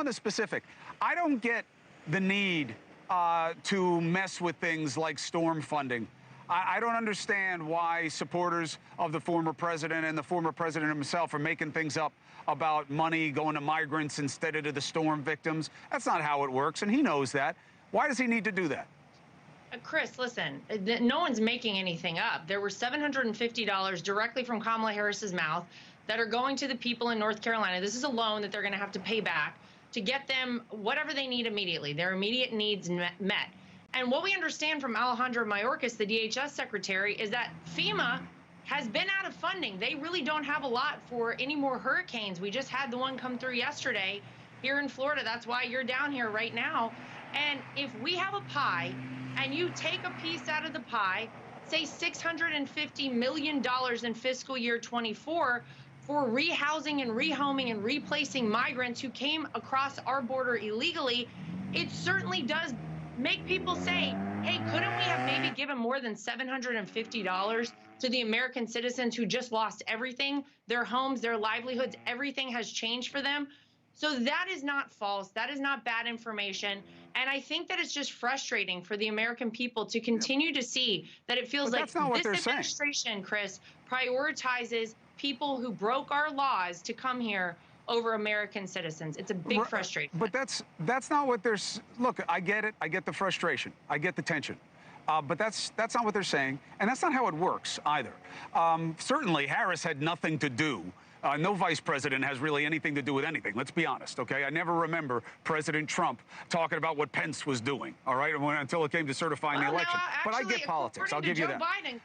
on the specific, I don't get the need to mess with things like storm funding. I don't understand why supporters of the former president and the former president himself are making things up about money going to migrants instead of to the storm victims. That's not how it works, and he knows that. Why does he need to do that? Chris, listen, no one's making anything up. There were $750 directly from Kamala Harris's mouth that are going to the people in North Carolina. This is a loan that they're going to have to pay back to get them whatever they need immediately, their immediate needs met. And what we understand from Alejandro Mayorkas, the DHS secretary, is that FEMA has been out of funding. They really don't have a lot for any more hurricanes. We just had the one come through yesterday here in Florida. That's why you're down here right now. And if we have a pie and you take a piece out of the pie, say $650 million in fiscal year 24 for rehousing and rehoming and replacing migrants who came across our border illegally, it certainly does make people say, hey, couldn't we have maybe given more than $750 to the American citizens who just lost everything, their homes, their livelihoods, everything has changed for them? So that is not false. That is not bad information. And I think that it's just frustrating for the American people to continue to see that it feels like this administration, Chris, prioritizes people who broke our laws to come here over American citizens. It's a big frustration. But that's not what they're. Look, I get it. I get the frustration. I get the tension. But that's not what they're saying, and that's not how it works either. Certainly, Harris had nothing to do. No vice president has really anything to do with anything. Let's be honest, okay? I never remember President Trump talking about what Pence was doing, all right, until it came to certifying the election. But I get politics. I'll give you that. Biden,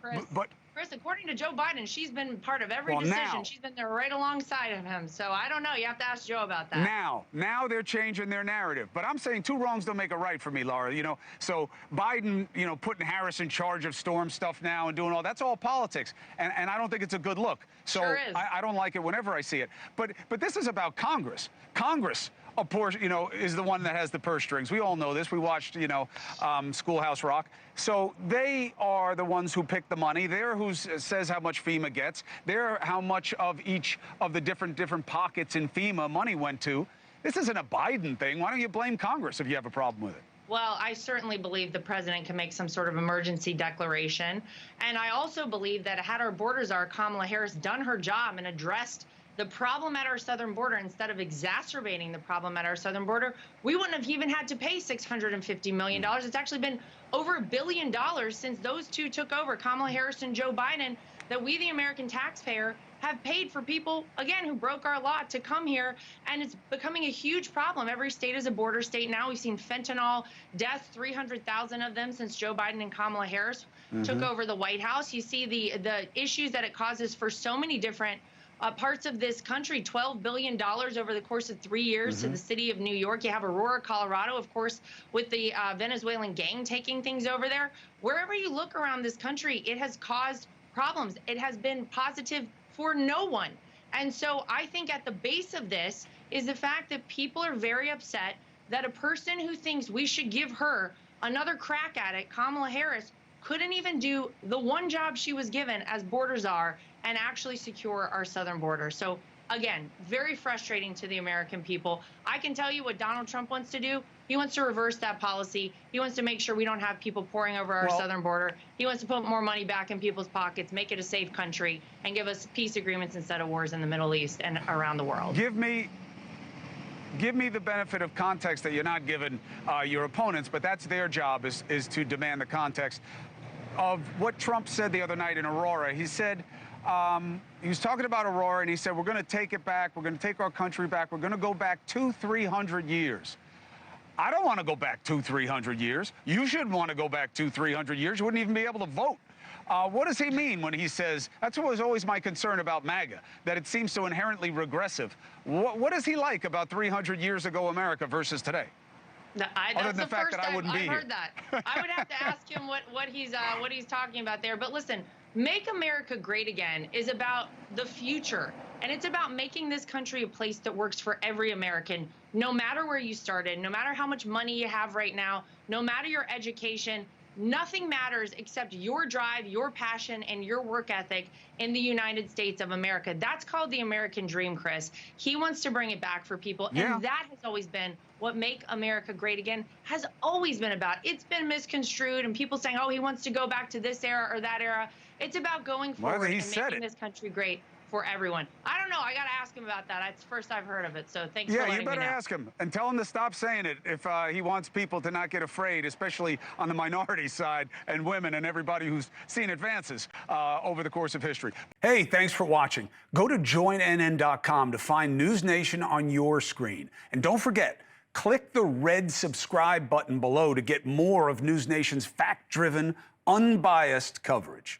Chris, according to Joe Biden, she's been part of every decision. She's been there right alongside of him. So I don't know. You have to ask Joe about that. Now they're changing their narrative. But I'm saying two wrongs don't make a right for me, Laura. You know, so Biden, you know, putting Harris in charge of storm stuff now and doing all that's all politics. And I don't think it's a good look. So sure is. I don't like it whenever I see it. But this is about Congress. Congress, is the one that has the purse strings. We all know this. We watched, Schoolhouse Rock. So they are the ones who pick the money. They're who says how much FEMA gets. They're how much of each of the different pockets in FEMA money went to. This isn't a Biden thing. Why don't you blame Congress if you have a problem with it? Well, I certainly believe the president can make some sort of emergency declaration. And I also believe that had our borders czar, Kamala Harris, done her job and addressed the problem at our southern border instead of exacerbating the problem at our southern border, we wouldn't have even had to pay $650 million. It's actually been over $1 billion since those two took over, Kamala Harris and Joe Biden, that we, the American taxpayer, have paid for people, again, who broke our law to come here. And it's becoming a huge problem. Every state is a border state now. We've seen fentanyl deaths, 300,000 of them since Joe Biden and Kamala Harris took over the White House. You see the issues that it causes for so many different parts of this country, $12 billion over the course of 3 years to the city of New York. You have Aurora, Colorado, of course, with the Venezuelan gang taking things over there. Wherever you look around this country, it has caused problems. It has been positive for no one. And so I think at the base of this is the fact that people are very upset that a person who thinks we should give her another crack at it, Kamala Harris, couldn't even do the one job she was given as border czar and actually secure our southern border. So again, very frustrating to the American people. I can tell you what Donald Trump wants to do. He wants to reverse that policy. He wants to make sure we don't have people pouring over our southern border. He wants to put more money back in people's pockets, make it a safe country, and give us peace agreements instead of wars in the Middle East and around the world. Give me the benefit of context that you're not giving your opponents, but that's their job is to demand the context of what Trump said the other night in Aurora. He said, he was talking about Aurora, and he said, we're going to take it back. We're going to take our country back. We're going to go back 200-300 years. I don't want to go back 200-300 years. You shouldn't want to go back 200-300 years. You wouldn't even be able to vote. What does he mean when he says, that's what was always my concern about MAGA, that it seems so inherently regressive. What does he like about 300 years ago America versus today? That's the first time I've heard that. I would have to ask him what he's talking about there. But listen, Make America Great Again is about the future, and it's about making this country a place that works for every American, no matter where you started, no matter how much money you have right now, no matter your education. Nothing matters except your drive, your passion, and your work ethic in the United States of America. That's called the American dream, Chris. He wants to bring it back for people, and that has always been what Make America Great Again has always been about. It's been misconstrued, and people saying, oh, he wants to go back to this era or that era. It's about going forward and making this country great for everyone. I don't know. I got to ask him about that. It's the first I've heard of it. So thanks for letting me know. Yeah, you better ask him and tell him to stop saying it if he wants people to not get afraid, especially on the minority side and women and everybody who's seen advances over the course of history. Hey, thanks for watching. Go to joinnn.com to find NewsNation on your screen. And don't forget, click the red subscribe button below to get more of NewsNation's fact-driven, unbiased coverage.